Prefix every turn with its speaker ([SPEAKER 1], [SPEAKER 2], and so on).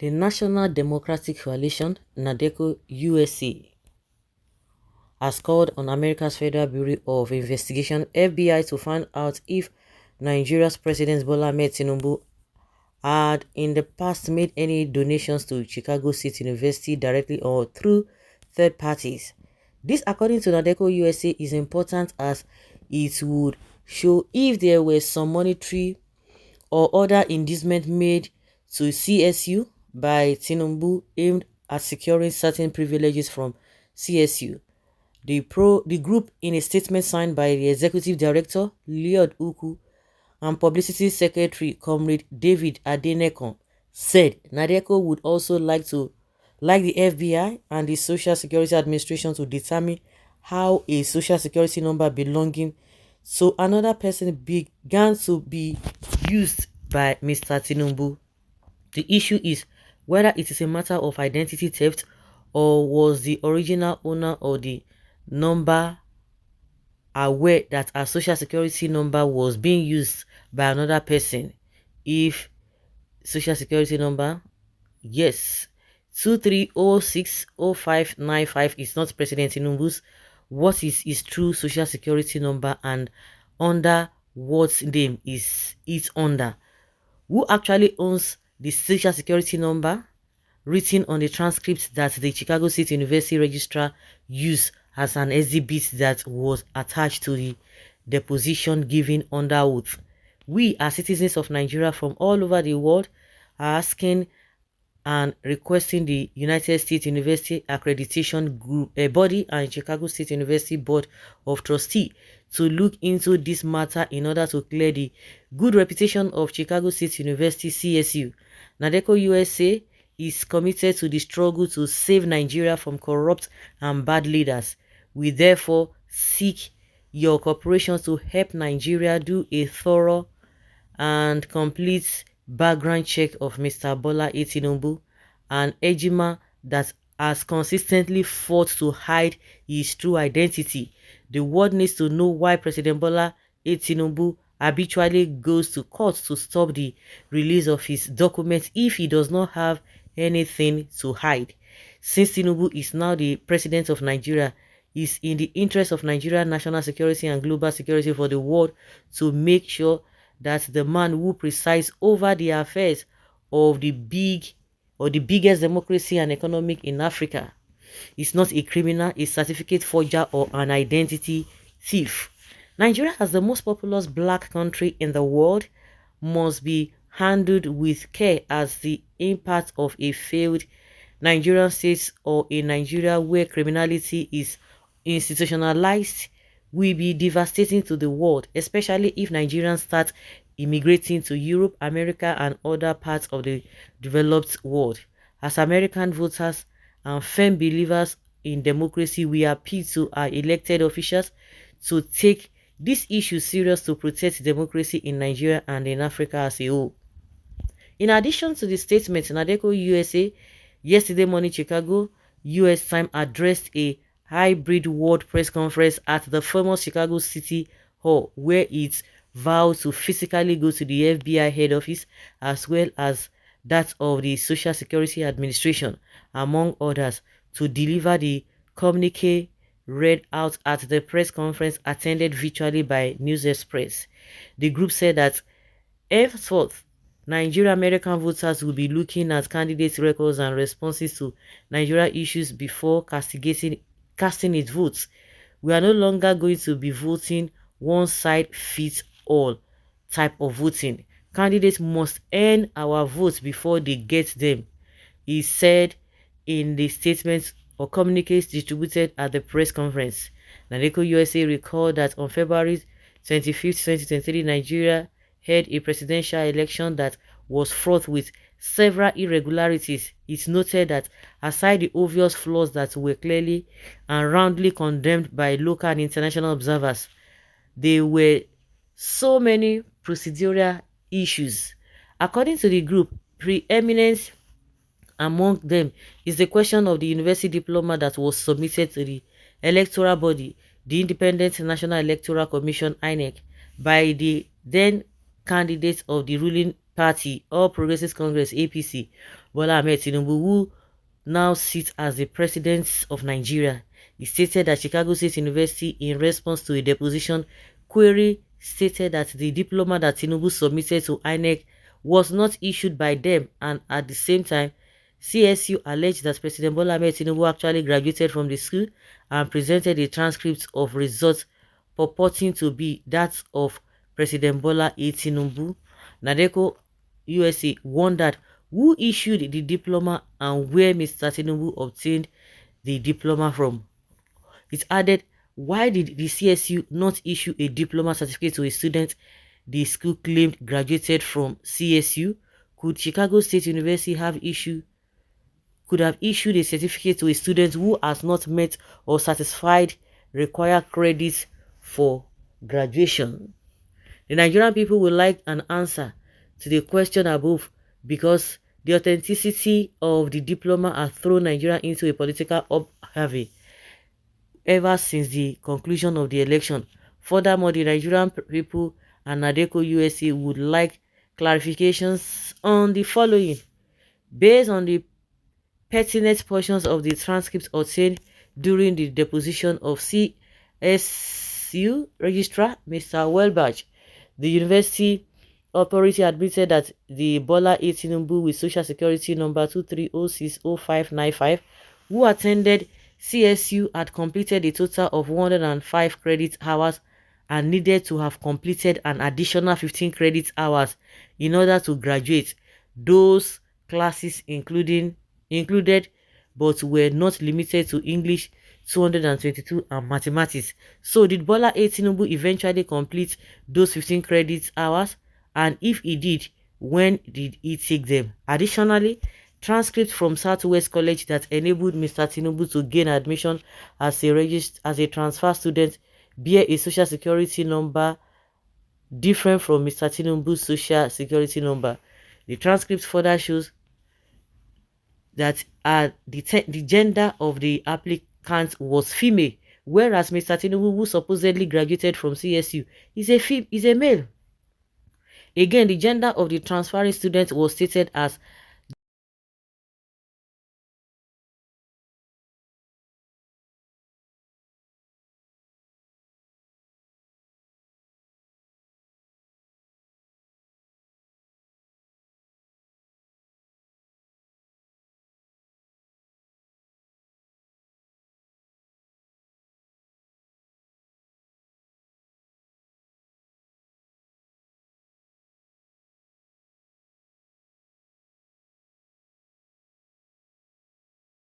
[SPEAKER 1] The National Democratic Coalition, Nadeco USA, has called on America's Federal Bureau of Investigation (FBI) to find out if Nigeria's President Bola Ahmed Tinubu had in the past made any donations to Chicago State University directly or through third parties. This, according to Nadeco USA, is important as it would show if there were some monetary or other inducement made to CSU by Tinubu aimed at securing certain privileges from CSU. The group, in a statement signed by the Executive Director, Lloyd Uku, and Publicity Secretary, Comrade David Adenekon, said Nadeco would also like the FBI and the Social Security Administration to determine how a social security number belonging to another person began to be used by Mr. Tinubu. The issue is whether it is a matter of identity theft or was the original owner of the number aware that a social security number was being used by another person. If social security number, yes, 23060595 is not President Tinubu's, what is his true social security number and under what name is it under? Who actually owns the social security number written on the transcript that the Chicago State University registrar used as an exhibit that was attached to the deposition given under oath? We, as citizens of Nigeria from all over the world, are asking and requesting the United States University Accreditation Group, a body, and Chicago State University Board of Trustees to look into this matter in order to clear the good reputation of Chicago State University CSU. Nadeco USA is committed to the struggle to save Nigeria from corrupt and bad leaders. We therefore seek your cooperation to help Nigeria do a thorough and complete background check of Mr. Bola Tinubu, an ejima that has consistently fought to hide his true identity. The world needs to know why President Bola Tinubu habitually goes to court to stop the release of his documents if he does not have anything to hide. Since Tinubu is now the president of Nigeria, it is in the interest of Nigeria's national security and global security for the world to make sure that the man who presides over the affairs of the biggest democracy and economic in Africa is not a criminal, a certificate forger, or an identity thief. Nigeria, as the most populous black country in the world, must be handled with care, as the impact of a failed Nigerian state or a Nigeria where criminality is institutionalized will be devastating to the world, especially if Nigerians start immigrating to Europe, America, and other parts of the developed world. As American voters and firm believers in democracy, we appeal to our elected officials to take this issue serious to protect democracy in Nigeria and in Africa as a whole. In addition to the statement, Nadeco USA yesterday morning Chicago, US time, addressed a hybrid world press conference at the famous Chicago City Hall, where it vowed to physically go to the FBI head office as well as that of the Social Security Administration, among others, to deliver the communique read out at the press conference attended virtually by News Express. The group said that henceforth, Nigeria American voters will be looking at candidates' records and responses to Nigeria issues before casting its votes. We are no longer going to be voting one side fits all type of voting. Candidates must earn our votes before they get them, he said in the statement or communiques distributed at the press conference. Nadeco USA recalled that on February 25, 2023, Nigeria held a presidential election that was fraught with several irregularities. It noted that aside the obvious flaws that were clearly and roundly condemned by local and international observers, there were so many procedural issues. According to the group, preeminent among them is the question of the university diploma that was submitted to the electoral body, the Independent National Electoral Commission (INEC), by the then candidates of the ruling party, All Progressives Congress (APC), Bola Ahmed Tinubu, who now sits as the president of Nigeria. He stated that Chicago State University, in response to a deposition query, stated that the diploma that Tinubu submitted to INEC was not issued by them, and at the same time, CSU alleged that President Bola Ahmed Tinubu actually graduated from the school and presented a transcript of results purporting to be that of President Bola A. Tinubu. Nadeco USA wondered who issued the diploma and where Mr. Tinubu obtained the diploma from. It added, why did the CSU not issue a diploma certificate to a student the school claimed graduated from CSU? Could Chicago State University could have issued a certificate to a student who has not met or satisfied required credits for graduation? The Nigerian people would like an answer to the question above, because the authenticity of the diploma has thrown Nigeria into a political upheaval ever since the conclusion of the election. Furthermore, the Nigerian people and Nadeco USA would like clarifications on the following. Based on the pertinent portions of the transcripts obtained during the deposition of CSU Registrar Mr. Welbach, the university authority admitted that the Bola A. Tinubu with Social Security number 230600595, who attended CSU, had completed a total of 105 credit hours and needed to have completed an additional 15 credit hours in order to graduate. Those classes included but were not limited to English 222 and mathematics. So did Bola A. Tinubu eventually complete those 15 credit hours? And if he did, when did he take them? Additionally, transcripts from Southwest College that enabled Mr. Tinubu to gain admission as a transfer student bear a social security number different from Mr. Tinubu's social security number. The transcript further shows that the gender of the applicant was female, whereas Mr. Tinubu, who supposedly graduated from CSU, is a male. Again, the gender of the transferring student was stated as